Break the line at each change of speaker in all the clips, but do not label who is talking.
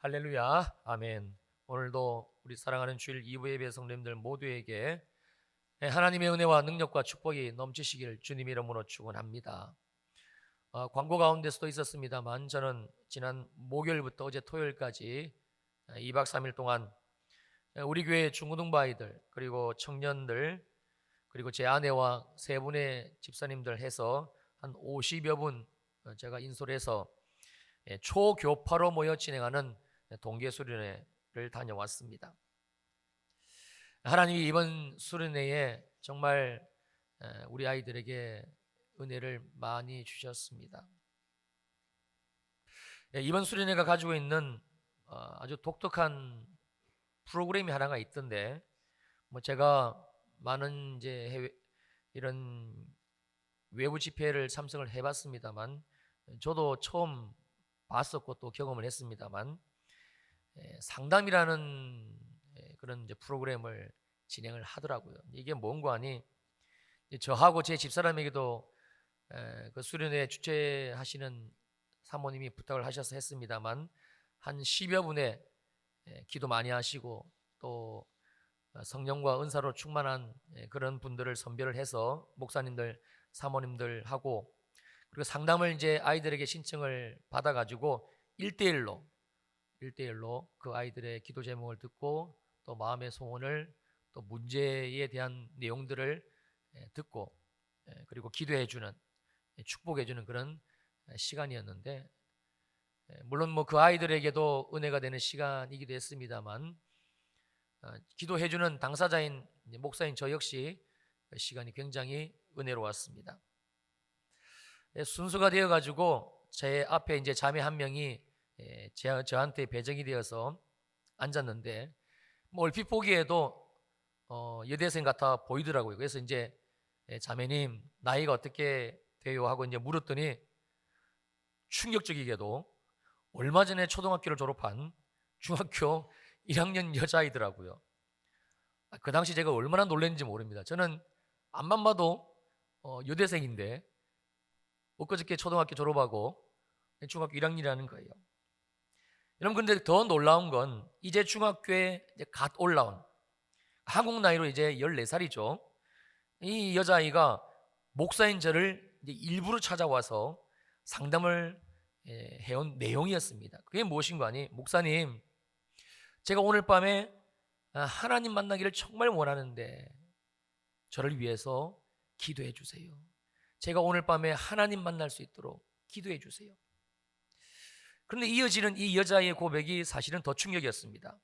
할렐루야, 아멘. 오늘도 우리 사랑하는 주일 2부 예배 성도님들 모두에게 하나님의 은혜와 능력과 축복이 넘치시길 주님 이름으로 축원합니다. 광고 가운데서도 있었습니다만 저는 지난 목요일부터 어제 토요일까지 2박 3일 동안 우리 교회 중고등부 아이들 그리고 청년들 그리고 제 아내와 세 분의 집사님들 해서 한 50여 분 제가 인솔 해서 초교파로 모여 진행하는 동계수련회를 다녀왔습니다. 하나님이 이번 수련회에 정말 우리 아이들에게 은혜를 많이 주셨습니다. 이번 수련회가 가지고 있는 아주 독특한 프로그램이 하나가 있던데, 제가 많은 이제 이런 외부 집회를 참석을 해봤습니다만, 저도 처음 봤었고 또 경험을 했습니다만, 상담이라는 그런 이제 프로그램을 진행을 하더라고요. 이게 뭔가 하니 저하고 제 집사람에게도 그 수련회 주최하시는 사모님이 부탁을 하셔서 했습니다만 한 10여 분의 기도 많이 하시고 또 성령과 은사로 충만한 그런 분들을 선별을 해서 목사님들, 사모님들하고 그리고 상담을 이제 아이들에게 신청을 받아가지고 1대1로 그 아이들의 기도 제목을 듣고 또 마음의 소원을 또 문제에 대한 내용들을 듣고 그리고 기도해주는 축복해주는 그런 시간이었는데, 물론 뭐 그 아이들에게도 은혜가 되는 시간이기도 했습니다만 기도해주는 당사자인 목사인 저 역시 시간이 굉장히 은혜로웠습니다. 순서가 되어가지고 제 앞에 이제 자매 한 명이 저한테 배정이 되어서 앉았는데 얼핏 보기에도 여대생 같아 보이더라고요. 그래서 이제 자매님 나이가 어떻게 돼요? 하고 이제 물었더니 충격적이게도 얼마 전에 초등학교를 졸업한 중학교 1학년 여자아이더라고요. 그 당시 제가 얼마나 놀랐는지 모릅니다. 저는 앞만 봐도 여대생인데 엊그저께 초등학교 졸업하고 중학교 1학년이라는 거예요. 여러분, 근데 더 놀라운 건 이제 중학교에 이제 갓 올라온 한국 나이로 이제 14살이죠. 이 여자아이가 목사인 저를 이제 일부러 찾아와서 상담을 해온 내용이었습니다. 그게 무엇인가 하니, 목사님, 제가 오늘 밤에 하나님 만나기를 정말 원하는데 저를 위해서 기도해 주세요. 제가 오늘 밤에 하나님 만날 수 있도록 기도해 주세요. 그런데 이어지는 이 여자의 고백이 사실은 더 충격이었습니다.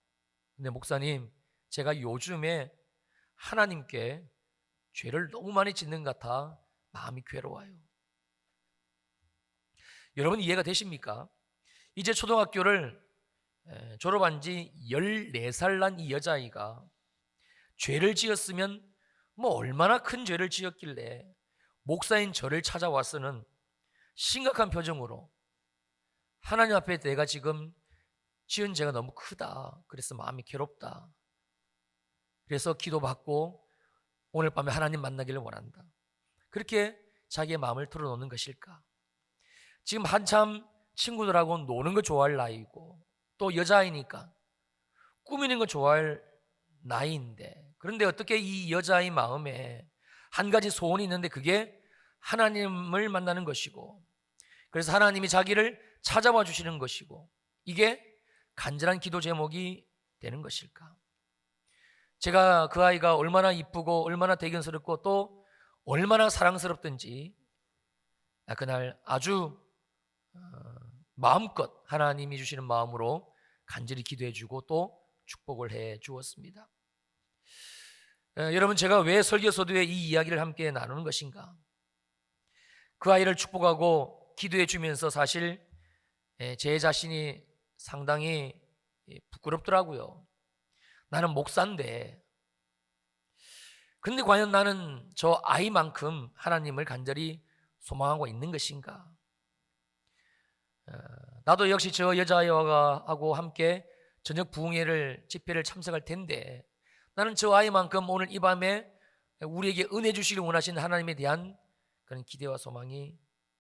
근데 목사님, 제가 요즘에 하나님께 죄를 너무 많이 짓는 것 같아 마음이 괴로워요. 여러분 이해가 되십니까? 이제 초등학교를 졸업한 지 14살 난 이 여자아이가 죄를 지었으면 뭐 얼마나 큰 죄를 지었길래 목사인 저를 찾아와서는 심각한 표정으로 하나님 앞에 내가 지금 지은 죄가 너무 크다, 그래서 마음이 괴롭다, 그래서 기도받고 오늘 밤에 하나님 만나기를 원한다, 그렇게 자기의 마음을 털어놓는 것일까? 지금 한참 친구들하고 노는 거 좋아할 나이고 또 여자아이니까 꾸미는 거 좋아할 나이인데, 그런데 어떻게 이 여자의 마음에 한 가지 소원이 있는데 그게 하나님을 만나는 것이고, 그래서 하나님이 자기를 찾아와 주시는 것이고, 이게 간절한 기도 제목이 되는 것일까? 제가 그 아이가 얼마나 이쁘고 얼마나 대견스럽고 또 얼마나 사랑스럽든지 그날 아주 마음껏 하나님이 주시는 마음으로 간절히 기도해주고 또 축복을 해 주었습니다. 여러분, 제가 왜 설교서두에 이 이야기를 함께 나누는 것인가? 그 아이를 축복하고 기도해 주면서 사실 제 자신이 상당히 부끄럽더라고요. 나는 목사인데, 근데 과연 나는 저 아이만큼 하나님을 간절히 소망하고 있는 것인가? 나도 역시 저 여자아이하고 함께 저녁 부흥회를 집회를 참석할 텐데 나는 저 아이만큼 오늘 이 밤에 우리에게 은혜 주시길 원하시는 하나님에 대한 그런 기대와 소망이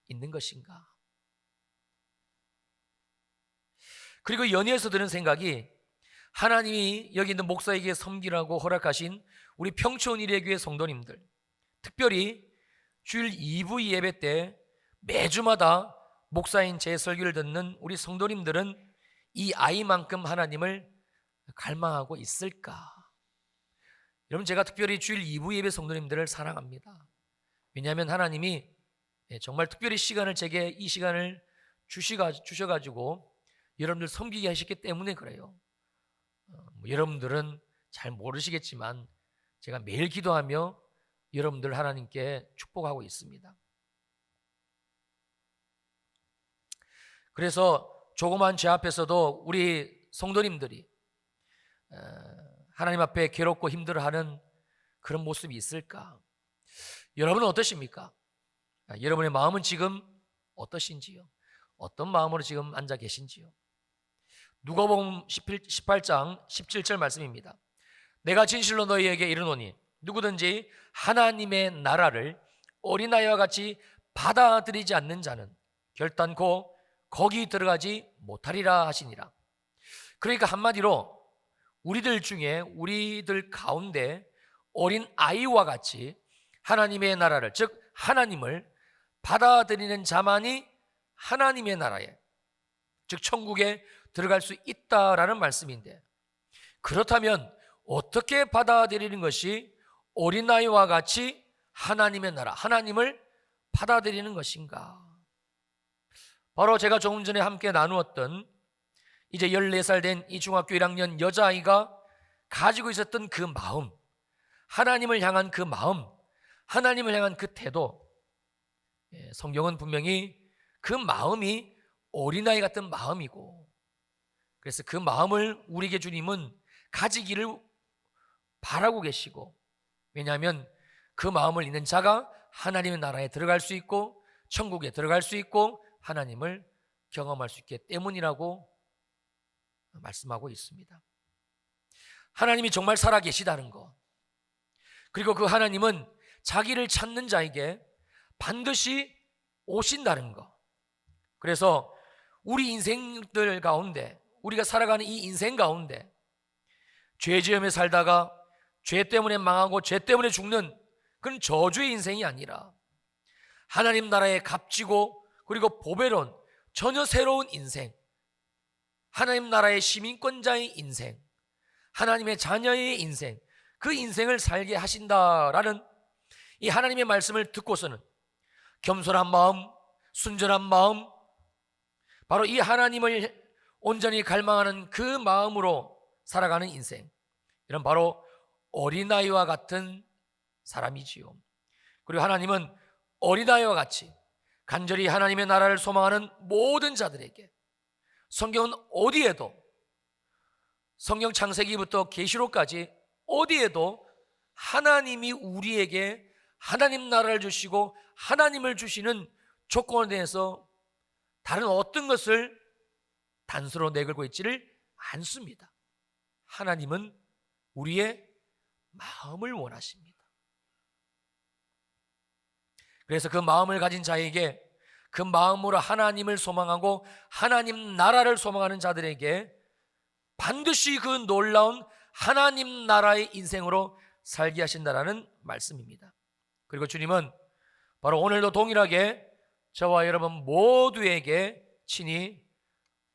있는 것인가? 그리고 연이어서 드는 생각이 하나님이 여기 있는 목사에게 섬기라고 허락하신 우리 평촌 일회교회 성도님들, 특별히 주일 2부 예배 때 매주마다 목사인 제 설교를 듣는 우리 성도님들은 이 아이만큼 하나님을 갈망하고 있을까? 여러분, 제가 특별히 주일 2부 예배 성도님들을 사랑합니다. 왜냐하면 하나님이 정말 특별히 제게 이 시간을 주셔가지고 여러분들 섬기게 하셨기 때문에 그래요. 여러분들은 잘 모르시겠지만 제가 매일 기도하며 여러분들 하나님께 축복하고 있습니다. 그래서 조그만 제 앞에서도 우리 성도님들이 하나님 앞에 괴롭고 힘들어하는 그런 모습이 있을까? 여러분은 어떠십니까? 여러분의 마음은 지금 어떠신지요? 어떤 마음으로 지금 앉아 계신지요? 누가복음 18장 17절 말씀입니다. 내가 진실로 너희에게 이르노니 누구든지 하나님의 나라를 어린아이와 같이 받아들이지 않는 자는 결단코 거기 들어가지 못하리라 하시니라. 그러니까 한마디로 우리들 가운데 어린 아이와 같이 하나님의 나라를, 즉 하나님을 받아들이는 자만이 하나님의 나라에, 즉 천국에 들어갈 수 있다라는 말씀인데, 그렇다면 어떻게 받아들이는 것이 어린아이와 같이 하나님의 나라, 하나님을 받아들이는 것인가? 바로 제가 조금 전에 함께 나누었던 이제 14살 된 이 중학교 1학년 여자아이가 가지고 있었던 그 마음, 하나님을 향한 그 마음, 하나님을 향한 그 태도, 성경은 분명히 그 마음이 어린아이 같은 마음이고, 그래서 그 마음을 우리에게 주님은 가지기를 바라고 계시고, 왜냐하면 그 마음을 있는 자가 하나님의 나라에 들어갈 수 있고 천국에 들어갈 수 있고 하나님을 경험할 수 있기 때문이라고 말씀하고 있습니다. 하나님이 정말 살아 계시다는 것, 그리고 그 하나님은 자기를 찾는 자에게 반드시 오신다는 것. 그래서 우리 인생들 가운데, 우리가 살아가는 이 인생 가운데 죄지음에 살다가 죄 때문에 망하고 죄 때문에 죽는 그런 저주의 인생이 아니라 하나님 나라에 값지고 그리고 보배로운 전혀 새로운 인생, 하나님 나라의 시민권자의 인생, 하나님의 자녀의 인생, 그 인생을 살게 하신다라는 이 하나님의 말씀을 듣고서는 겸손한 마음, 순전한 마음, 바로 이 하나님을 온전히 갈망하는 그 마음으로 살아가는 인생, 이런 바로 어린아이와 같은 사람이지요. 그리고 하나님은 어린아이와 같이 간절히 하나님의 나라를 소망하는 모든 자들에게, 성경은 어디에도, 성경 창세기부터 계시록까지 어디에도 하나님이 우리에게 하나님 나라를 주시고 하나님을 주시는 조건에 대해서 다른 어떤 것을 단서로 내걸고 있지를 않습니다. 하나님은 우리의 마음을 원하십니다. 그래서 그 마음을 가진 자에게, 그 마음으로 하나님을 소망하고 하나님 나라를 소망하는 자들에게 반드시 그 놀라운 하나님 나라의 인생으로 살게 하신다라는 말씀입니다. 그리고 주님은 바로 오늘도 동일하게 저와 여러분 모두에게 친히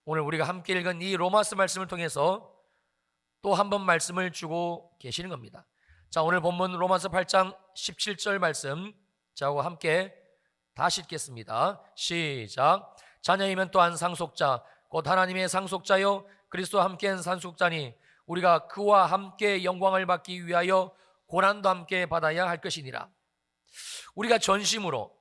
오늘 우리가 함께 읽은 이 로마서 말씀을 통해서 또 한 번 말씀을 주고 계시는 겁니다. 자, 오늘 본문 로마서 8장 17절 말씀 저하고 함께 다시 읽겠습니다. 시작. 자녀이면 또한 상속자 곧 하나님의 상속자요 그리스도와 함께한 상속자니 우리가 그와 함께 영광을 받기 위하여 고난도 함께 받아야 할 것이니라. 우리가 전심으로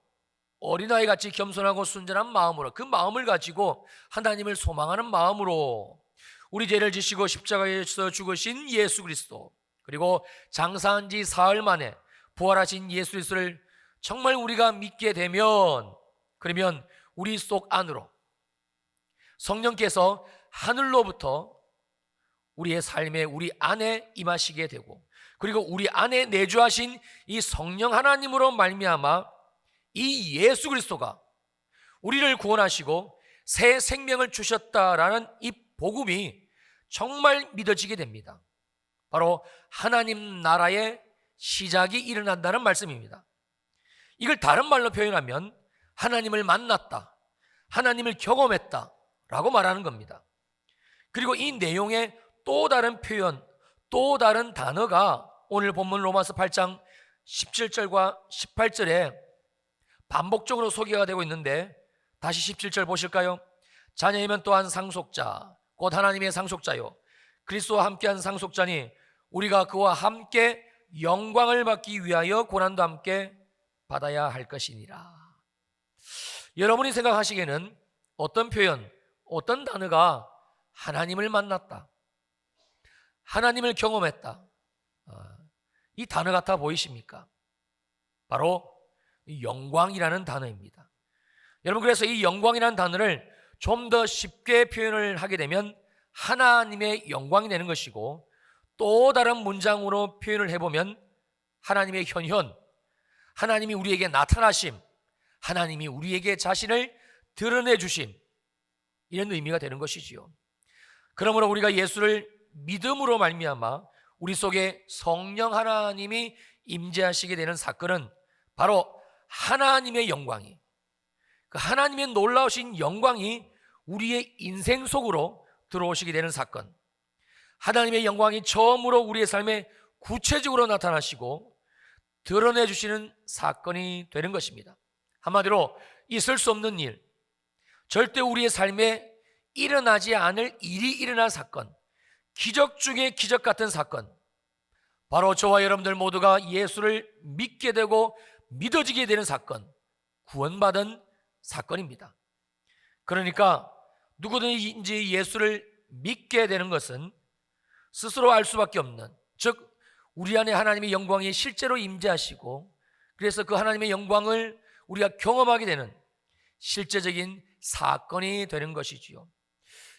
어린아이같이 겸손하고 순전한 마음으로, 그 마음을 가지고 하나님을 소망하는 마음으로 우리 죄를 지시고 십자가에서 죽으신 예수 그리스도, 그리고 장사한 지 사흘 만에 부활하신 예수 그리스도를 정말 우리가 믿게 되면, 그러면 우리 속 안으로 성령께서 하늘로부터 우리의 삶에 우리 안에 임하시게 되고, 그리고 우리 안에 내주하신 이 성령 하나님으로 말미암아 이 예수 그리스도가 우리를 구원하시고 새 생명을 주셨다라는 이 복음이 정말 믿어지게 됩니다. 바로 하나님 나라의 시작이 일어난다는 말씀입니다. 이걸 다른 말로 표현하면 하나님을 만났다, 하나님을 경험했다 라고 말하는 겁니다. 그리고 이 내용의 또 다른 표현, 또 다른 단어가 오늘 본문 로마서 8장 17절과 18절에 반복적으로 소개가 되고 있는데, 다시 17절 보실까요? 자녀이면 또한 상속자, 곧 하나님의 상속자요 그리스도와 함께한 상속자니 우리가 그와 함께 영광을 받기 위하여 고난도 함께 받아야 할 것이니라. 여러분이 생각하시기에는 어떤 표현, 어떤 단어가 하나님을 만났다, 하나님을 경험했다, 이 단어 같아 보이십니까? 바로 영광이라는 단어입니다. 여러분, 그래서 이 영광이라는 단어를 좀 더 쉽게 표현을 하게 되면 하나님의 영광이 되는 것이고, 또 다른 문장으로 표현을 해보면 하나님의 현현, 하나님이 우리에게 나타나심, 하나님이 우리에게 자신을 드러내 주심, 이런 의미가 되는 것이지요. 그러므로 우리가 예수를 믿음으로 말미암아 우리 속에 성령 하나님이 임재하시게 되는 사건은 바로 하나님의 영광이, 그 하나님의 놀라우신 영광이 우리의 인생 속으로 들어오시게 되는 사건, 하나님의 영광이 처음으로 우리의 삶에 구체적으로 나타나시고 드러내 주시는 사건이 되는 것입니다. 한마디로 있을 수 없는 일, 절대 우리의 삶에 일어나지 않을 일이 일어난 사건, 기적 중에 기적 같은 사건, 바로 저와 여러분들 모두가 예수를 믿게 되고 믿어지게 되는 사건, 구원받은 사건입니다. 그러니까 누구든지 예수를 믿게 되는 것은 스스로 알 수밖에 없는, 즉 우리 안에 하나님의 영광이 실제로 임재하시고, 그래서 그 하나님의 영광을 우리가 경험하게 되는 실제적인 사건이 되는 것이지요.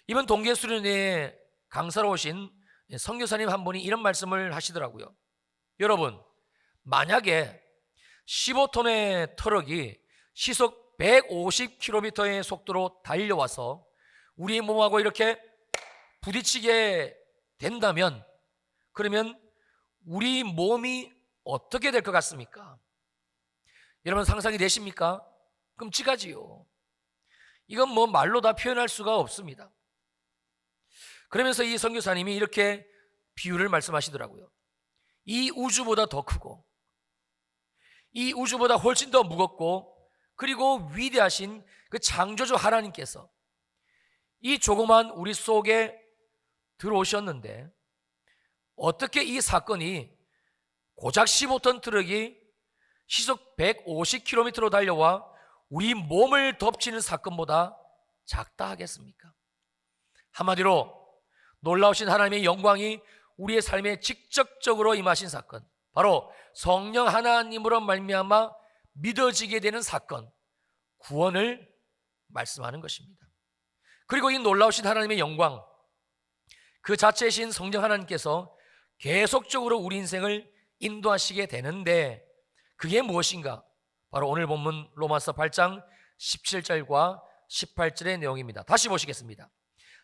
이번 동계수련회 강사로 오신 선교사님 한 분이 이런 말씀을 하시더라고요. 여러분, 만약에 15톤의 트럭이 시속 150km의 속도로 달려와서 우리 몸하고 이렇게 부딪히게 된다면, 그러면 우리 몸이 어떻게 될 것 같습니까? 여러분, 상상이 되십니까? 끔찍하지요. 이건 뭐 말로 다 표현할 수가 없습니다. 그러면서 이 선교사님이 이렇게 비유를 말씀하시더라고요. 이 우주보다 더 크고, 이 우주보다 훨씬 더 무겁고, 그리고 위대하신 그 창조주 하나님께서 이 조그만 우리 속에 들어오셨는데, 어떻게 이 사건이 고작 15톤 트럭이 시속 150km로 달려와 우리 몸을 덮치는 사건보다 작다 하겠습니까? 한마디로 놀라우신 하나님의 영광이 우리의 삶에 직접적으로 임하신 사건, 바로 성령 하나님으로 말미암아 믿어지게 되는 사건, 구원을 말씀하는 것입니다. 그리고 이 놀라우신 하나님의 영광, 그 자체이신 성령 하나님께서 계속적으로 우리 인생을 인도하시게 되는데, 그게 무엇인가? 바로 오늘 본문 로마서 8장 17절과 18절의 내용입니다. 다시 보시겠습니다.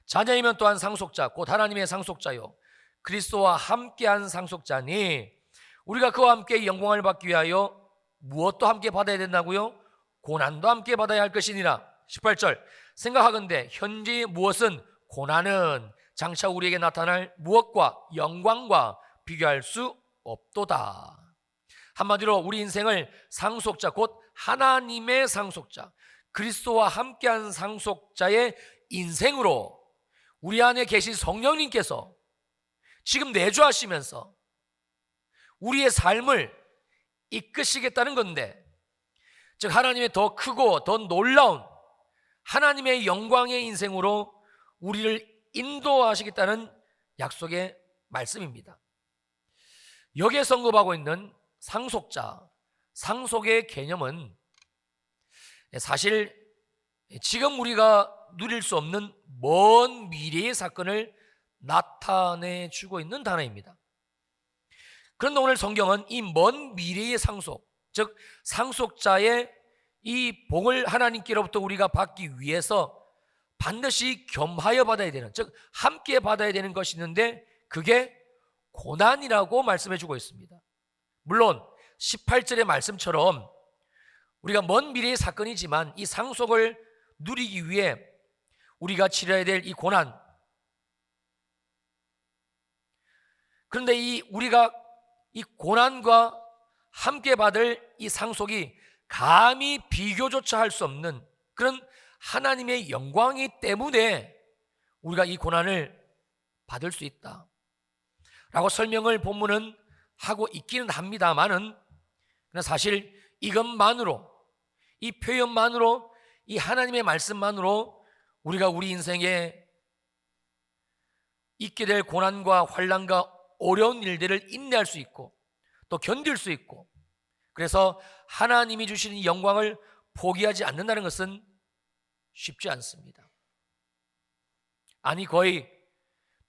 자녀이면 또한 상속자, 곧 하나님의 상속자요 그리스도와 함께한 상속자니 우리가 그와 함께 영광을 받기 위하여 무엇도 함께 받아야 된다고요? 고난도 함께 받아야 할 것이니라. 18절, 생각하건대 현재 무엇은 고난은 장차 우리에게 나타날 무엇과 영광과 비교할 수 없도다. 한마디로 우리 인생을 상속자, 곧 하나님의 상속자, 그리스도와 함께한 상속자의 인생으로 우리 안에 계신 성령님께서 지금 내주하시면서 우리의 삶을 이끄시겠다는 건데, 즉 하나님의 더 크고 더 놀라운 하나님의 영광의 인생으로 우리를 인도하시겠다는 약속의 말씀입니다. 여기에 언급하고 있는 상속자, 상속의 개념은 사실 지금 우리가 누릴 수 없는 먼 미래의 사건을 나타내 주고 있는 단어입니다. 그런데 오늘 성경은 이 먼 미래의 상속, 즉 상속자의 이 복을 하나님께로부터 우리가 받기 위해서 반드시 겸하여 받아야 되는, 즉 함께 받아야 되는 것이 있는데 그게 고난이라고 말씀해 주고 있습니다. 물론 18절의 말씀처럼 우리가 먼 미래의 사건이지만 이 상속을 누리기 위해 우리가 치러야 될 이 고난, 그런데 우리가 이 고난과 함께 받을 이 상속이 감히 비교조차 할 수 없는 그런 하나님의 영광이기 때문에 우리가 이 고난을 받을 수 있다 라고 설명을 본문은 하고 있기는 합니다만은, 사실 이것만으로, 이 표현만으로, 이 하나님의 말씀만으로 우리가 우리 인생에 있게 될 고난과 환난과 어려운 일들을 인내할 수 있고 또 견딜 수 있고, 그래서 하나님이 주시는 영광을 포기하지 않는다는 것은 쉽지 않습니다. 아니, 거의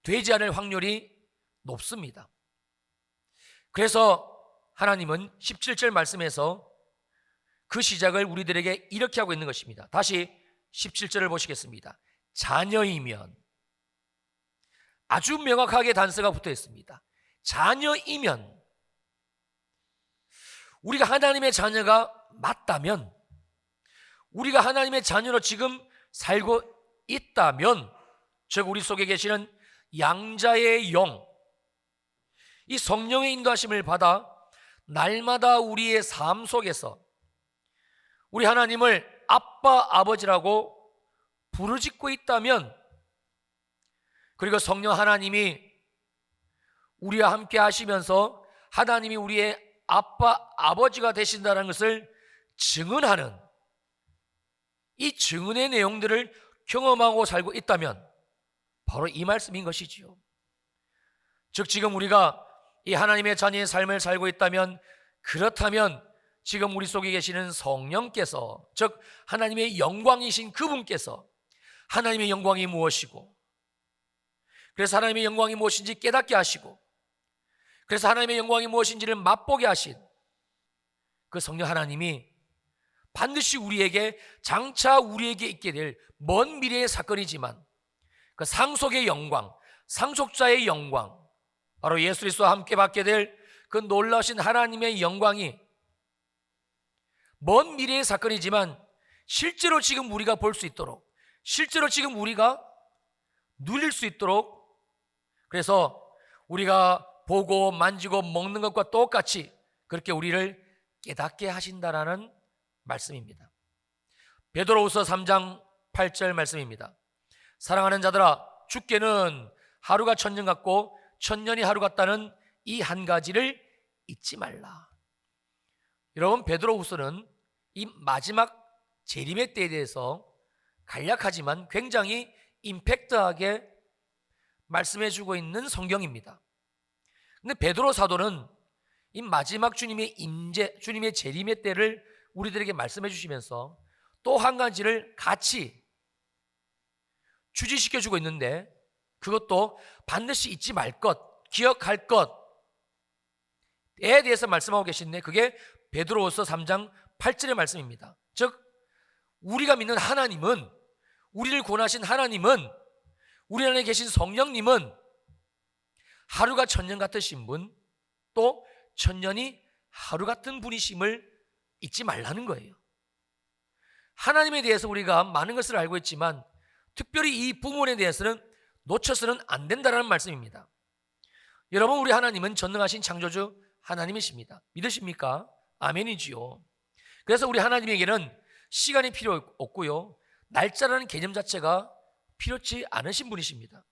되지 않을 확률이 높습니다. 그래서 하나님은 17절 말씀에서 그 시작을 우리들에게 이렇게 하고 있는 것입니다. 다시 17절을 보시겠습니다. 자녀이면, 아주 명확하게 단서가 붙어 있습니다. 자녀이면, 우리가 하나님의 자녀가 맞다면, 우리가 하나님의 자녀로 지금 살고 있다면, 즉 우리 속에 계시는 양자의 영, 이 성령의 인도하심을 받아 날마다 우리의 삶 속에서 우리 하나님을 아빠, 아버지라고 부르짖고 있다면, 그리고 성령 하나님이 우리와 함께 하시면서 하나님이 우리의 아빠, 아버지가 되신다는 것을 증언하는 이 증언의 내용들을 경험하고 살고 있다면 바로 이 말씀인 것이지요. 즉 지금 우리가 이 하나님의 자녀의 삶을 살고 있다면, 그렇다면 지금 우리 속에 계시는 성령께서, 즉 하나님의 영광이신 그분께서 하나님의 영광이 무엇이고, 그래서 하나님의 영광이 무엇인지 깨닫게 하시고, 그래서 하나님의 영광이 무엇인지를 맛보게 하신 그 성령 하나님이 반드시 우리에게, 장차 우리에게 있게 될 먼 미래의 사건이지만 그 상속의 영광, 상속자의 영광, 바로 예수 그리스도와 함께 받게 될 그 놀라우신 하나님의 영광이 먼 미래의 사건이지만 실제로 지금 우리가 볼 수 있도록, 실제로 지금 우리가 누릴 수 있도록, 그래서 우리가 보고 만지고 먹는 것과 똑같이 그렇게 우리를 깨닫게 하신다라는 말씀입니다. 베드로후서 3장 8절 말씀입니다. 사랑하는 자들아, 주께는 하루가 천년 같고 천년이 하루 같다는 이 한 가지를 잊지 말라. 여러분, 베드로후서는 이 마지막 재림의 때에 대해서 간략하지만 굉장히 임팩트하게 말씀해주고 있는 성경입니다. 근데 베드로 사도는 이 마지막 주님의 임재, 주님의 재림의 때를 우리들에게 말씀해 주시면서 또 한 가지를 같이 주지시켜주고 있는데, 그것도 반드시 잊지 말 것, 기억할 것에 대해서 말씀하고 계신데, 그게 베드로후서 3장 8절의 말씀입니다. 즉 우리가 믿는 하나님은, 우리를 구원하신 하나님은, 우리 안에 계신 성령님은 하루가 천년 같으신 분, 또 천년이 하루 같은 분이심을 잊지 말라는 거예요. 하나님에 대해서 우리가 많은 것을 알고 있지만 특별히 이 부분에 대해서는 놓쳐서는 안 된다는 말씀입니다. 여러분, 우리 하나님은 전능하신 창조주 하나님이십니다. 믿으십니까? 아멘이지요. 그래서 우리 하나님에게는 시간이 필요 없고요, 날짜라는 개념 자체가 필요치 않으신 분이십니다.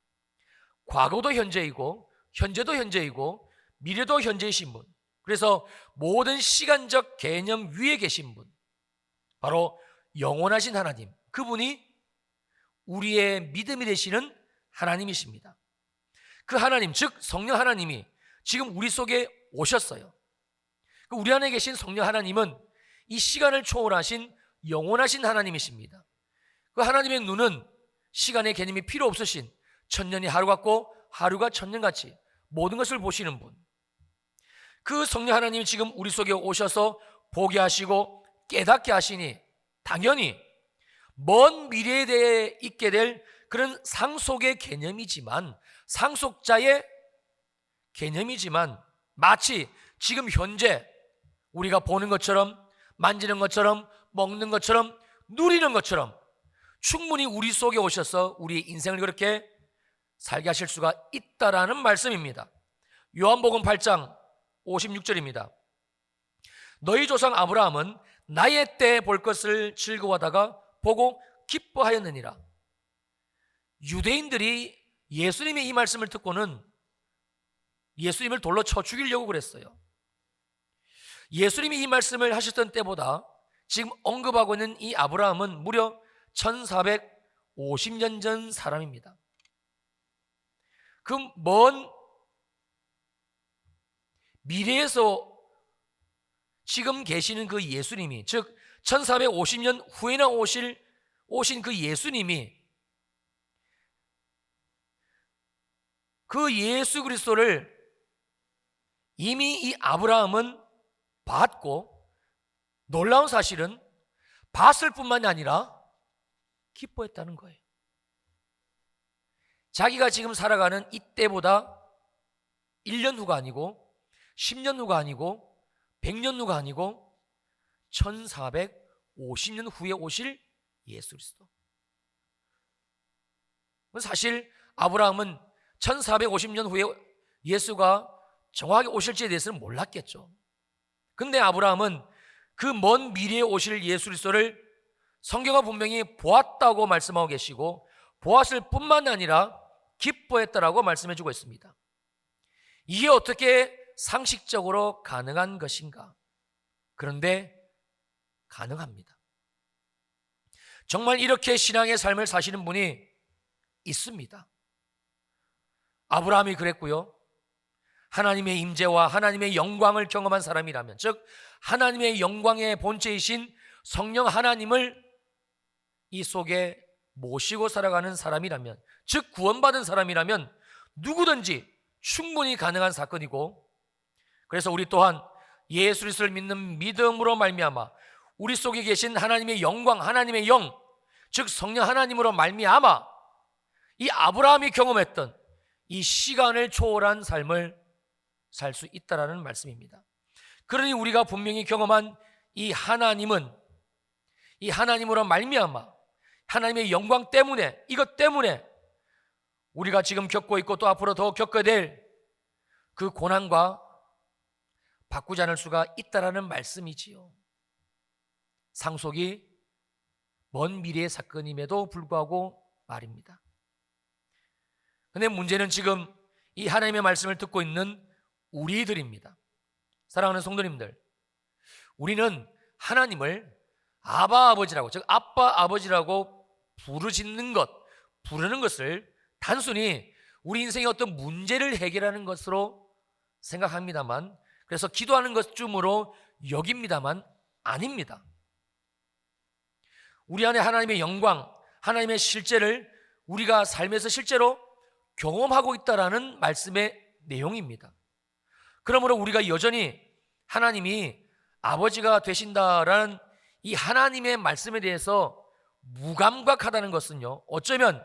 과거도 현재이고 현재도 현재이고 미래도 현재이신 분, 그래서 모든 시간적 개념 위에 계신 분, 바로 영원하신 하나님, 그분이 우리의 믿음이 되시는 하나님이십니다. 그 하나님, 즉 성령 하나님이 지금 우리 속에 오셨어요. 우리 안에 계신 성령 하나님은 이 시간을 초월하신 영원하신 하나님이십니다. 그 하나님의 눈은 시간의 개념이 필요 없으신, 천년이 하루 같고 하루가 천년같이 모든 것을 보시는 분, 그 성령 하나님이 지금 우리 속에 오셔서 보게 하시고 깨닫게 하시니 당연히 먼 미래에 대해 있게 될 그런 상속의 개념이지만, 상속자의 개념이지만, 마치 지금 현재 우리가 보는 것처럼, 만지는 것처럼, 먹는 것처럼, 누리는 것처럼 충분히 우리 속에 오셔서 우리의 인생을 그렇게 살게 하실 수가 있다라는 말씀입니다. 요한복음 8장 56절입니다. 너희 조상 아브라함은 나의 때 볼 것을 즐거워하다가 보고 기뻐하였느니라. 유대인들이 예수님의 이 말씀을 듣고는 예수님을 돌로 쳐 죽이려고 그랬어요. 예수님이 이 말씀을 하셨던 때보다 지금 언급하고 있는 이 아브라함은 무려 1450년 전 사람입니다. 그 먼 미래에서 지금 계시는 그 예수님이, 즉 1450년 후에나 오신 그 예수님이, 그 예수 그리스도를 이미 이 아브라함은 봤고, 놀라운 사실은 봤을 뿐만이 아니라 기뻐했다는 거예요. 자기가 지금 살아가는 이때보다 1년 후가 아니고 10년 후가 아니고 100년 후가 아니고 1450년 후에 오실 예수 그리스도. 사실 아브라함은 1450년 후에 예수가 정확하게 오실지에 대해서는 몰랐겠죠. 근데 아브라함은 그 먼 미래에 오실 예수 그리스도를 성경은 분명히 보았다고 말씀하고 계시고, 보았을 뿐만 아니라 기뻐했다라고 말씀해 주고 있습니다. 이게 어떻게 상식적으로 가능한 것인가? 그런데 가능합니다. 정말 이렇게 신앙의 삶을 사시는 분이 있습니다. 아브라함이 그랬고요. 하나님의 임재와 하나님의 영광을 경험한 사람이라면, 즉 하나님의 영광의 본체이신 성령 하나님을 이 속에 모시고 살아가는 사람이라면, 즉 구원받은 사람이라면 누구든지 충분히 가능한 사건이고, 그래서 우리 또한 예수 그리스도를 믿는 믿음으로 말미암아 우리 속에 계신 하나님의 영광, 하나님의 영, 즉 성령 하나님으로 말미암아 이 아브라함이 경험했던 이 시간을 초월한 삶을 살 수 있다라는 말씀입니다. 그러니 우리가 분명히 경험한 이 하나님은, 이 하나님으로 말미암아 하나님의 영광 때문에, 이것 때문에 우리가 지금 겪고 있고 또 앞으로 더 겪게 될 그 고난과 바꾸지 않을 수가 있다라는 말씀이지요. 상속이 먼 미래의 사건임에도 불구하고 말입니다. 그런데 문제는 지금 이 하나님의 말씀을 듣고 있는 우리들입니다. 사랑하는 성도님들, 우리는 하나님을 아바 아버지라고, 즉 아빠 아버지라고 부르는 것을 단순히 우리 인생의 어떤 문제를 해결하는 것으로 생각합니다만, 그래서 기도하는 것쯤으로 여깁니다만 아닙니다. 우리 안에 하나님의 영광, 하나님의 실제를 우리가 삶에서 실제로 경험하고 있다라는 말씀의 내용입니다. 그러므로 우리가 여전히 하나님이 아버지가 되신다라는 이 하나님의 말씀에 대해서 무감각하다는 것은요, 어쩌면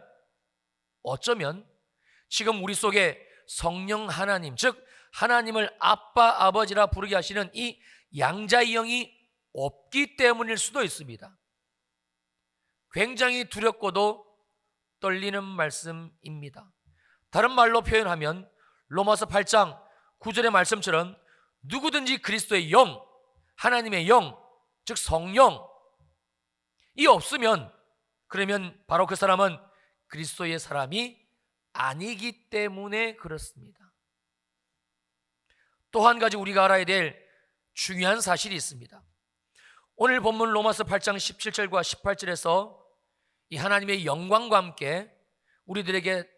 지금 우리 속에 성령 하나님, 즉 하나님을 아빠 아버지라 부르게 하시는 이 양자의 영이 없기 때문일 수도 있습니다. 굉장히 두렵고도 떨리는 말씀입니다. 다른 말로 표현하면 로마서 8장 9절의 말씀처럼 누구든지 그리스도의 영, 하나님의 영, 즉 성령이 없으면, 그러면 바로 그 사람은 그리스도의 사람이 아니기 때문에 그렇습니다. 또 한 가지 우리가 알아야 될 중요한 사실이 있습니다. 오늘 본문 로마서 8장 17절과 18절에서 이 하나님의 영광과 함께 우리들에게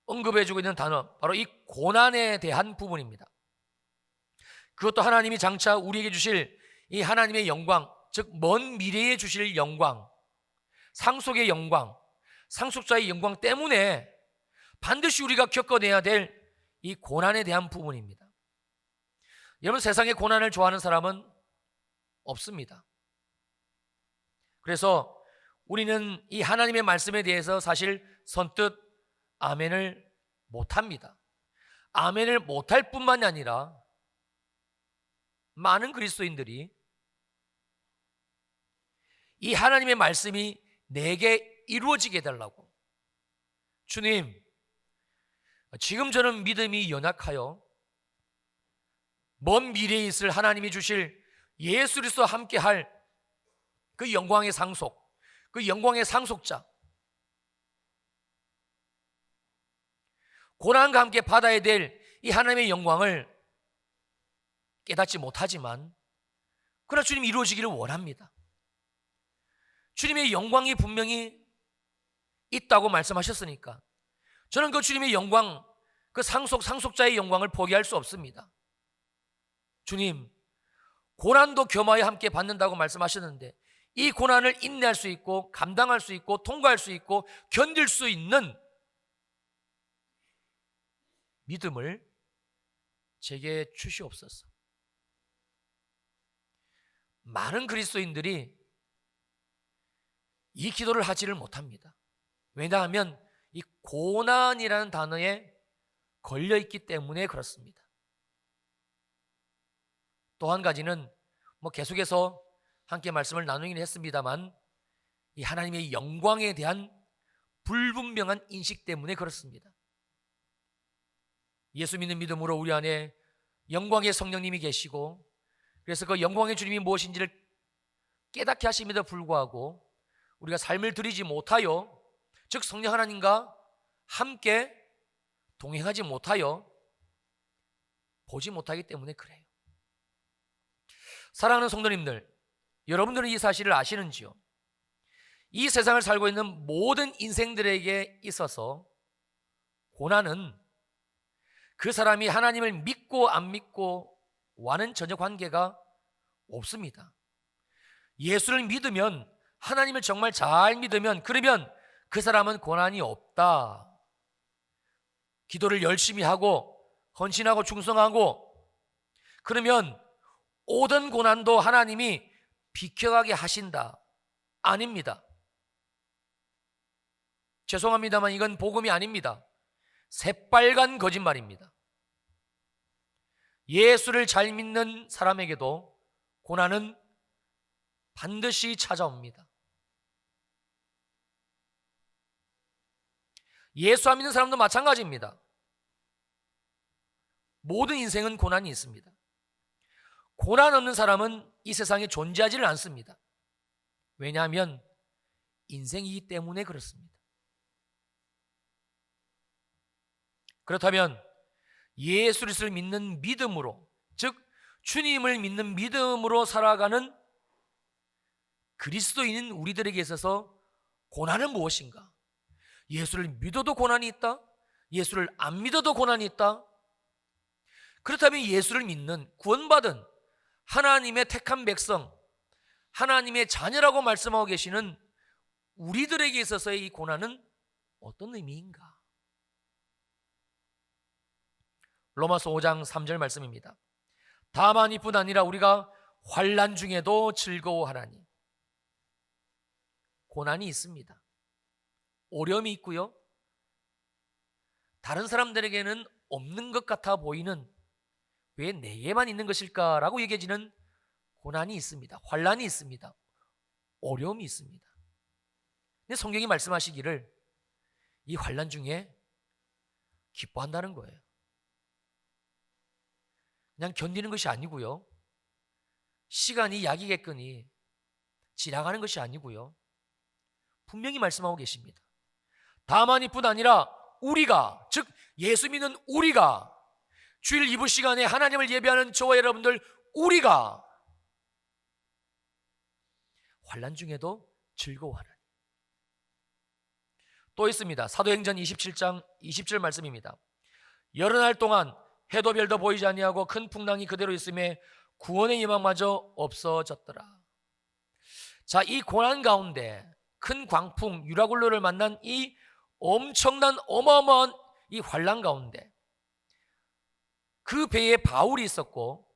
언급해주고 있는 단어, 바로 이 고난에 대한 부분입니다. 그것도 하나님이 장차 우리에게 주실 이 하나님의 영광, 즉 먼 미래에 주실 영광, 상속의 영광, 상속자의 영광 때문에 반드시 우리가 겪어내야 될 이 고난에 대한 부분입니다. 여러분, 세상에 고난을 좋아하는 사람은 없습니다. 그래서 우리는 이 하나님의 말씀에 대해서 사실 선뜻 아멘을 못합니다. 아멘을 못할 뿐만이 아니라 많은 그리스도인들이 이 하나님의 말씀이 내게 이루어지게 해달라고, 주님, 지금 저는 믿음이 연약하여 먼 미래에 있을 하나님이 주실 예수 그리스도와 함께할 그 영광의 상속, 그 영광의 상속자, 고난과 함께 받아야 될 이 하나님의 영광을 깨닫지 못하지만, 그러나 주님이 이루어지기를 원합니다. 주님의 영광이 분명히 있다고 말씀하셨으니까 저는 그 주님의 영광, 그 상속자의 영광을 포기할 수 없습니다. 주님, 고난도 겸하여 함께 받는다고 말씀하셨는데 이 고난을 인내할 수 있고 감당할 수 있고 통과할 수 있고 견딜 수 있는 믿음을 제게 주시옵소서. 많은 그리스도인들이 이 기도를 하지를 못합니다. 왜냐하면 이 고난이라는 단어에 걸려있기 때문에 그렇습니다. 또 한 가지는 계속해서 함께 말씀을 나누긴 했습니다만, 이 하나님의 영광에 대한 불분명한 인식 때문에 그렇습니다. 예수 믿는 믿음으로 우리 안에 영광의 성령님이 계시고, 그래서 그 영광의 주님이 무엇인지를 깨닫게 하심에도 불구하고 우리가 삶을 드리지 못하여, 즉 성령 하나님과 함께 동행하지 못하여 보지 못하기 때문에 그래요. 사랑하는 성도님들, 여러분들은 이 사실을 아시는지요? 이 세상을 살고 있는 모든 인생들에게 있어서 고난은 그 사람이 하나님을 믿고 안 믿고와는 전혀 관계가 없습니다. 예수를 믿으면, 하나님을 정말 잘 믿으면, 그러면 그 사람은 고난이 없다. 기도를 열심히 하고 헌신하고 충성하고 그러면 오던 고난도 하나님이 비켜가게 하신다. 아닙니다. 죄송합니다만 이건 복음이 아닙니다. 새빨간 거짓말입니다. 예수를 잘 믿는 사람에게도 고난은 반드시 찾아옵니다. 예수 안 믿는 사람도 마찬가지입니다. 모든 인생은 고난이 있습니다. 고난 없는 사람은 이 세상에 존재하지를 않습니다. 왜냐하면 인생이기 때문에 그렇습니다. 그렇다면 예수 그리스도를 믿는 믿음으로, 즉 주님을 믿는 믿음으로 살아가는 그리스도인인 우리들에게 있어서 고난은 무엇인가? 예수를 믿어도 고난이 있다? 예수를 안 믿어도 고난이 있다? 그렇다면 예수를 믿는 구원받은 하나님의 택한 백성, 하나님의 자녀라고 말씀하고 계시는 우리들에게 있어서의 이 고난은 어떤 의미인가? 로마서 5장 3절 말씀입니다. 다만 이뿐 아니라 우리가 환난 중에도 즐거워하나니. 고난이 있습니다. 어려움이 있고요. 다른 사람들에게는 없는 것 같아 보이는, 왜 내게만 있는 것일까라고 얘기해지는 고난이 있습니다. 환난이 있습니다. 어려움이 있습니다. 근데 성경이 말씀하시기를 이 환난 중에 기뻐한다는 거예요. 그냥 견디는 것이 아니고요. 시간이 약이겠거니 지나가는 것이 아니고요. 분명히 말씀하고 계십니다. 다만 이뿐 아니라 우리가, 즉 예수 믿는 우리가, 주일 이부 시간에 하나님을 예배하는 저와 여러분들 우리가 환난 중에도 즐거워하나니. 또 있습니다. 사도행전 27장 20절 말씀입니다. 여러 날 동안 해도 별도 보이지 아니하고 큰 풍랑이 그대로 있음에 구원의 희망마저 없어졌더라. 자, 이 고난 가운데 큰 광풍 유라굴로를 만난 이 엄청난 어마어마한 이 환난 가운데 그 배에 바울이 있었고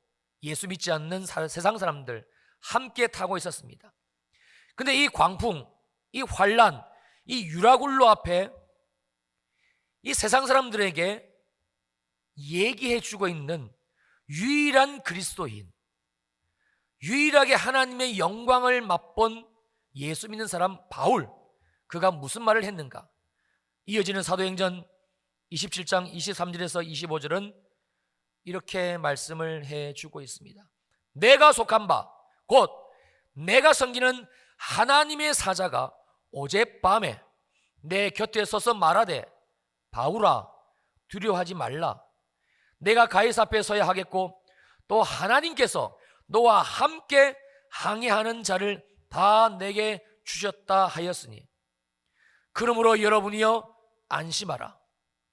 예수 믿지 않는 세상 사람들 함께 타고 있었습니다. 근데 이 광풍, 이 환난, 이 유라굴로 앞에 이 세상 사람들에게 얘기해 주고 있는 유일한 그리스도인, 유일하게 하나님의 영광을 맛본 예수 믿는 사람 바울, 그가 무슨 말을 했는가? 이어지는 사도행전 27장 23절에서 25절은 이렇게 말씀을 해주고 있습니다. 내가 속한 바 곧 내가 섬기는 하나님의 사자가 어젯밤에 내 곁에 서서 말하되 바울아 두려워하지 말라. 내가 가이사 앞에 서야 하겠고 또 하나님께서 너와 함께 항해하는 자를 다 내게 주셨다 하였으니 그러므로 여러분이여 안심하라.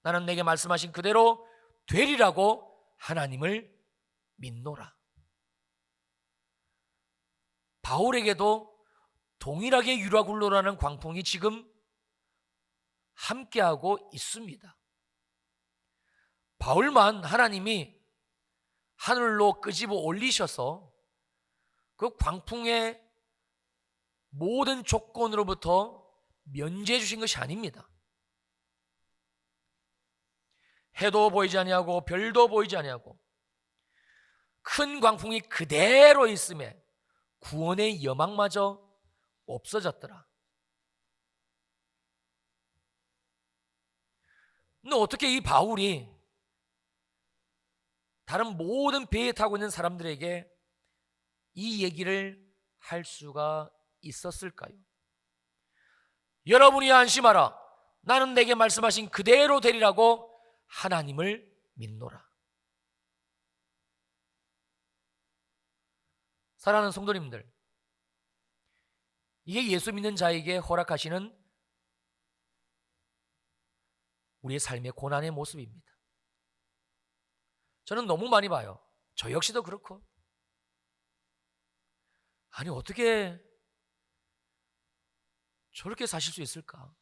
나는 내게 말씀하신 그대로 되리라고 하나님을 믿노라. 바울에게도 동일하게 유라굴로라는 광풍이 지금 함께하고 있습니다. 바울만 하나님이 하늘로 끄집어 올리셔서 그 광풍의 모든 조건으로부터 면제해 주신 것이 아닙니다. 해도 보이지 아니하고 별도 보이지 아니하고 큰 광풍이 그대로 있음에 구원의 여망마저 없어졌더라. 근데 어떻게 이 바울이 다른 모든 배에 타고 있는 사람들에게 이 얘기를 할 수가 있었을까요? 여러분이 안심하라. 나는 내게 말씀하신 그대로 되리라고 하나님을 믿노라. 사랑하는 성도님들, 이게 예수 믿는 자에게 허락하시는 우리의 삶의 고난의 모습입니다. 저는 너무 많이 봐요. 저 역시도 그렇고. 아니 어떻게 저렇게 사실 수 있을까?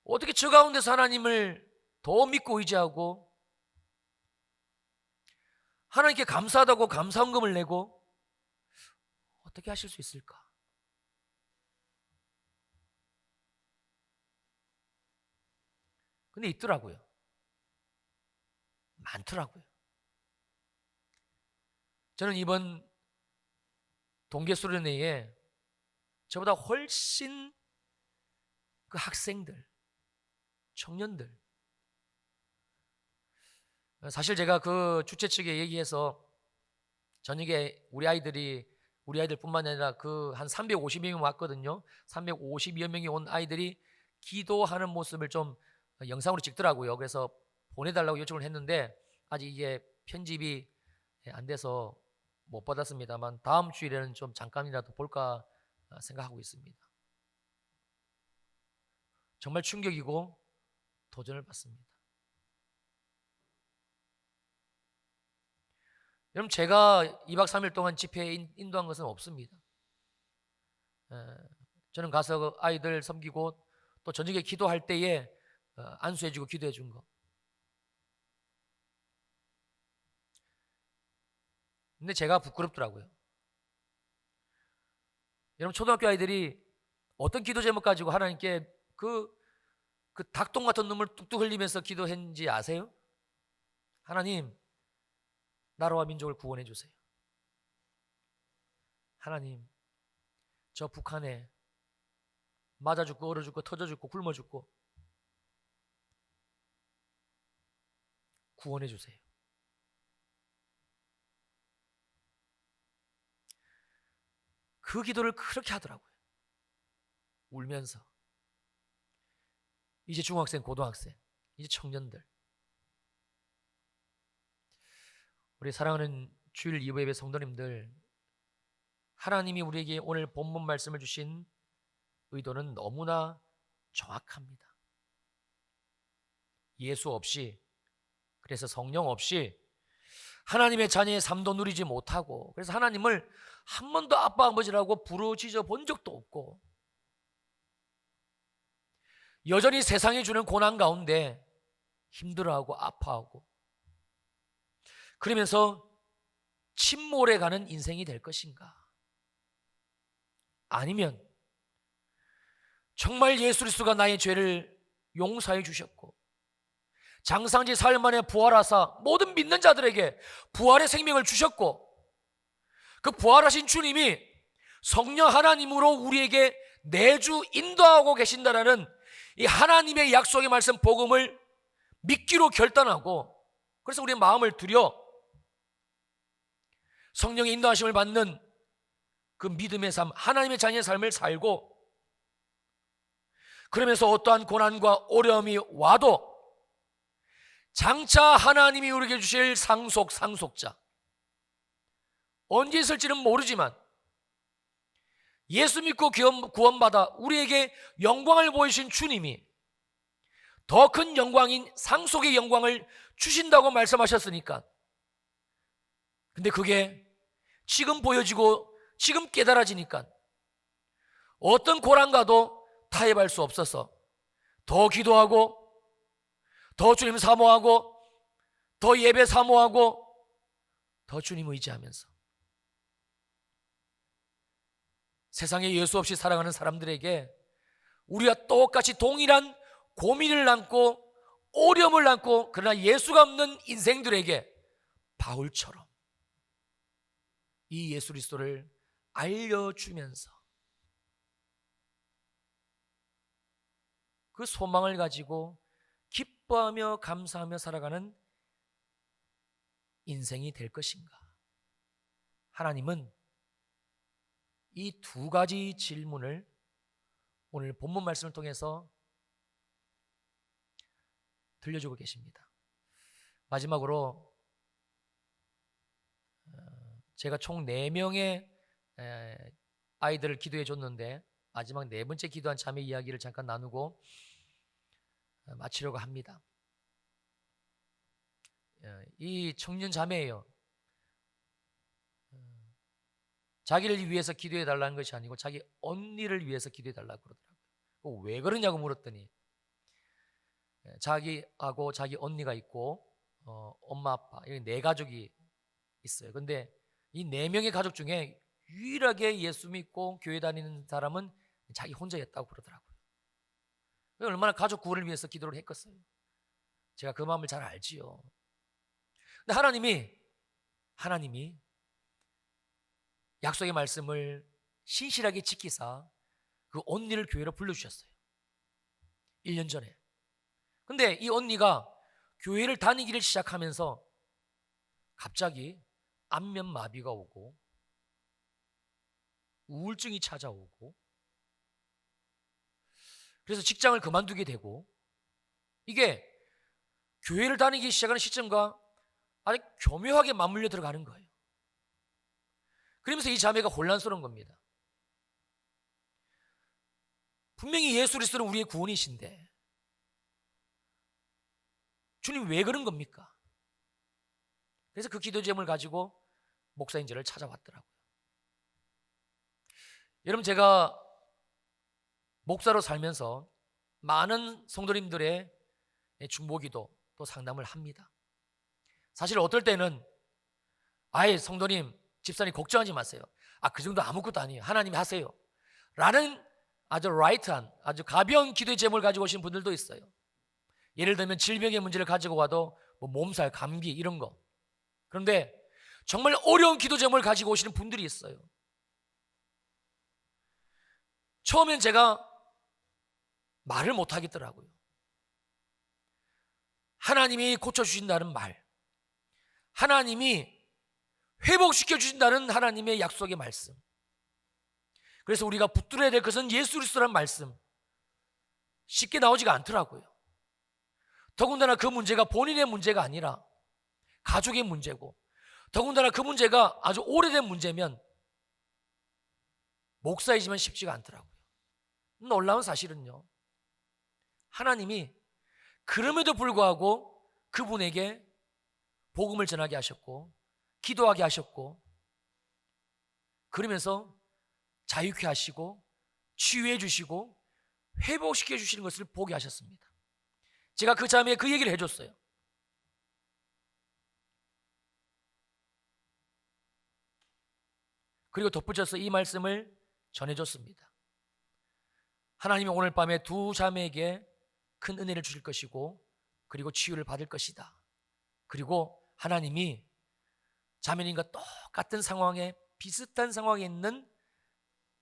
어떻게 저 가운데서 하나님을 더 믿고 의지하고 하나님께 감사하다고 감사헌금을 내고 어떻게 하실 수 있을까? 근데 있더라고요. 많더라고요. 저는 이번 동계수련회에 저보다 훨씬 그 학생들, 청년들, 사실 제가 그 주최 측에 얘기해서 저녁에 우리 아이들뿐만 아니라 그 한 350명이 왔거든요. 350여 명이 온 아이들이 기도하는 모습을 좀 영상으로 찍더라고요. 그래서 보내달라고 요청을 했는데 아직 이게 편집이 안 돼서 못 받았습니다만 다음 주일에는 좀 잠깐이라도 볼까 생각하고 있습니다. 정말 충격이고 도전을 받습니다. 여러분 제가 2박 3일 동안 집회에 인도한 것은 없습니다. 저는 가서 그 아이들 섬기고 또 저녁에 기도할 때에 안수해주고 기도해 준 거. 근데 제가 부끄럽더라고요. 여러분 초등학교 아이들이 어떤 기도 제목 가지고 하나님께 그 닭똥 같은 눈물 뚝뚝 흘리면서 기도했는지 아세요? 하나님, 나라와 민족을 구원해 주세요. 하나님, 저 북한에 맞아 죽고 얼어 죽고 터져 죽고 굶어 죽고 구원해 주세요. 그 기도를 그렇게 하더라고요. 울면서. 이제 중학생, 고등학생, 이제 청년들. 우리 사랑하는 주일 2부 예배 성도님들, 하나님이 우리에게 오늘 본문 말씀을 주신 의도는 너무나 정확합니다. 예수 없이, 그래서 성령 없이 하나님의 자녀의 삶도 누리지 못하고, 그래서 하나님을 한 번도 아빠 아버지라고 부르짖어 본 적도 없고, 여전히 세상이 주는 고난 가운데 힘들어하고 아파하고 그러면서 침몰해 가는 인생이 될 것인가? 아니면 정말 예수 그리스도가 나의 죄를 용서해 주셨고 장사한 지 사흘 만에 부활하사 모든 믿는 자들에게 부활의 생명을 주셨고 그 부활하신 주님이 성령 하나님으로 우리에게 내주 인도하고 계신다라는 이 하나님의 약속의 말씀 복음을 믿기로 결단하고 그래서 우리의 마음을 들여 성령의 인도하심을 받는 그 믿음의 삶, 하나님의 자녀의 삶을 살고 그러면서 어떠한 고난과 어려움이 와도 장차 하나님이 우리에게 주실 상속자 언제 있을지는 모르지만 예수 믿고 구원받아 우리에게 영광을 보이신 주님이 더 큰 영광인 상속의 영광을 주신다고 말씀하셨으니까 근데 그게 지금 보여지고 지금 깨달아지니까 어떤 고난과도 타협할 수 없어서 더 기도하고 더 주님 사모하고 더 예배 사모하고 더 주님 의지하면서 세상에 예수 없이 살아가는 사람들에게 우리와 똑같이 동일한 고민을 안고 어려움을 안고 그러나 예수가 없는 인생들에게 바울처럼 이 예수 그리스도를 알려주면서 그 소망을 가지고 기뻐하며 감사하며 살아가는 인생이 될 것인가? 하나님은 이 두 가지 질문을 오늘 본문 말씀을 통해서 들려주고 계십니다. 마지막으로 제가 총 4명의 아이들을 기도해 줬는데 마지막 4번째 기도한 자매 이야기를 잠깐 나누고 마치려고 합니다. 이 청년 자매예요. 자기를 위해서 기도해 달라는 것이 아니고 자기 언니를 위해서 기도해 달라고 그러더라고요. 왜 그러냐고 물었더니 자기하고 자기 언니가 있고 엄마 아빠 이 4가족이 있어요. 근데 이 4명의 가족 중에 유일하게 예수 믿고 교회 다니는 사람은 자기 혼자였다고 그러더라고요. 얼마나 가족 구원을 위해서 기도를 했겠어요. 제가 그 마음을 잘 알지요. 근데 하나님이 약속의 말씀을 신실하게 지키사 그 언니를 교회로 불러주셨어요. 1년 전에. 근데 이 언니가 교회를 다니기를 시작하면서 갑자기 안면마비가 오고 우울증이 찾아오고 그래서 직장을 그만두게 되고 이게 교회를 다니기 시작하는 시점과 아주 교묘하게 맞물려 들어가는 거예요. 그러면서 이 자매가 혼란스러운 겁니다. 분명히 예수 그리스도는 우리의 구원이신데 주님 왜 그런 겁니까? 그래서 그 기도 제목을 가지고 목사인 저를 찾아왔더라고요. 여러분 제가 목사로 살면서 많은 성도님들의 중보기도 또 상담을 합니다. 사실 어떨 때는 아예 성도님 집사님 걱정하지 마세요. 그 정도 아무것도 아니에요. 하나님이 하세요. 라는 아주 라이트한 아주 가벼운 기도의 제목을 가지고 오신 분들도 있어요. 예를 들면 질병의 문제를 가지고 와도 뭐 몸살, 감기 이런 거. 그런데 정말 어려운 기도 제목을 가지고 오시는 분들이 있어요. 처음엔 제가 말을 못 하겠더라고요. 하나님이 고쳐주신다는 말, 하나님이 회복시켜 주신다는 하나님의 약속의 말씀. 그래서 우리가 붙들어야 될 것은 예수 그리스도라는 말씀. 쉽게 나오지가 않더라고요. 더군다나 그 문제가 본인의 문제가 아니라 가족의 문제고 더군다나 그 문제가 아주 오래된 문제면 목사이지만 쉽지가 않더라고요. 놀라운 사실은요, 하나님이 그럼에도 불구하고 그분에게 복음을 전하게 하셨고 기도하게 하셨고 그러면서 자유케 하시고 치유해 주시고 회복시켜 주시는 것을 보게 하셨습니다. 제가 그 자매에 그 얘기를 해줬어요. 그리고 덧붙여서 이 말씀을 전해줬습니다. 하나님이 오늘 밤에 두 자매에게 큰 은혜를 주실 것이고 그리고 치유를 받을 것이다. 그리고 하나님이 자매님과 똑같은 상황에 비슷한 상황에 있는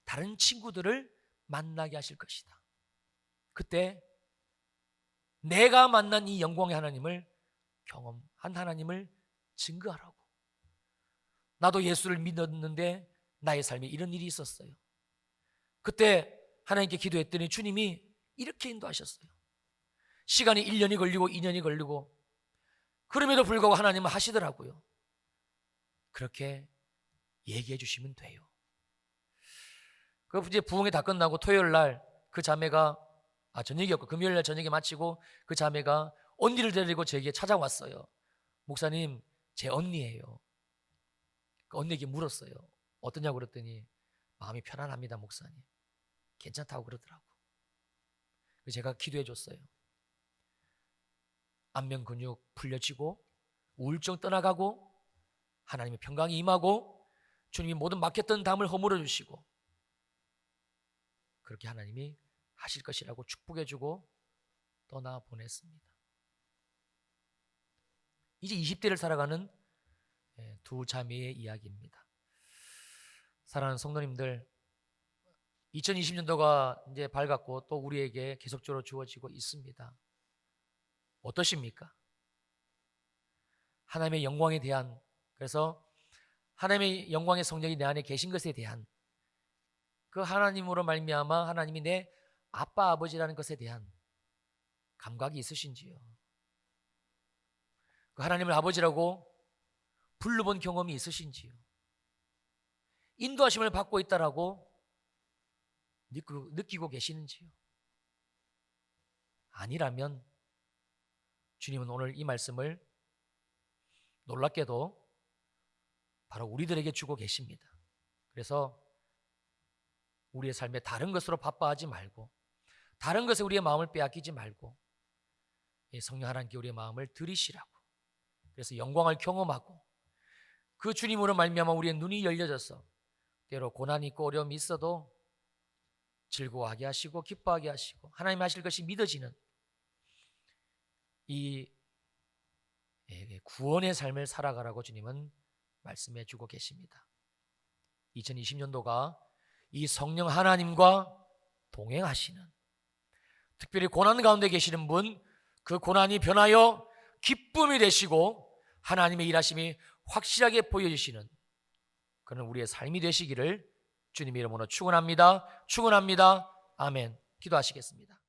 다른 친구들을 만나게 하실 것이다. 그때 내가 만난 이 영광의 하나님을 경험한 하나님을 증거하라고. 나도 예수를 믿었는데 나의 삶에 이런 일이 있었어요. 그때 하나님께 기도했더니 주님이 이렇게 인도하셨어요. 시간이 1년이 걸리고 2년이 걸리고 그럼에도 불구하고 하나님은 하시더라고요. 그렇게 얘기해 주시면 돼요. 그 이제 부흥이 다 끝나고 토요일 날 그 자매가 저녁이었고 금요일 날 저녁에 마치고 그 자매가 언니를 데리고 제게 찾아왔어요. 목사님, 제 언니예요. 그 언니에게 물었어요. 어떠냐고 그랬더니 마음이 편안합니다, 목사님. 괜찮다고 그러더라고. 그래서 제가 기도해 줬어요. 안면 근육 풀려지고 우울증 떠나가고 하나님의 평강이 임하고 주님이 모든 막혔던 담을 허물어 주시고 그렇게 하나님이 하실 것이라고 축복해 주고 떠나 보냈습니다. 이제 20대를 살아가는 두 자매의 이야기입니다. 사랑하는 성도님들, 2020년도가 이제 밝았고 또 우리에게 계속적으로 주어지고 있습니다. 어떠십니까? 하나님의 영광에 대한, 그래서 하나님의 영광의 성령이 내 안에 계신 것에 대한 그 하나님으로 말미암아 하나님이 내 아빠 아버지라는 것에 대한 감각이 있으신지요? 그 하나님을 아버지라고 불러본 경험이 있으신지요? 인도하심을 받고 있다라고 느끼고 계시는지요? 아니라면 주님은 오늘 이 말씀을 놀랍게도 바로 우리들에게 주고 계십니다. 그래서 우리의 삶에 다른 것으로 바빠하지 말고 다른 것에 우리의 마음을 빼앗기지 말고 성령 하나님께 우리의 마음을 들이시라고. 그래서 영광을 경험하고 그 주님으로 말미암아 우리의 눈이 열려져서 때로 고난이 있고 어려움이 있어도 즐거워하게 하시고 기뻐하게 하시고 하나님 하실 것이 믿어지는 이 구원의 삶을 살아가라고 주님은 말씀해 주고 계십니다. 2020년도가 이 성령 하나님과 동행하시는, 특별히 고난 가운데 계시는 분, 그 고난이 변하여 기쁨이 되시고 하나님의 일하심이 확실하게 보여지시는 그런 우리의 삶이 되시기를 주님의 이름으로 축원합니다. 축원합니다. 아멘. 기도하시겠습니다.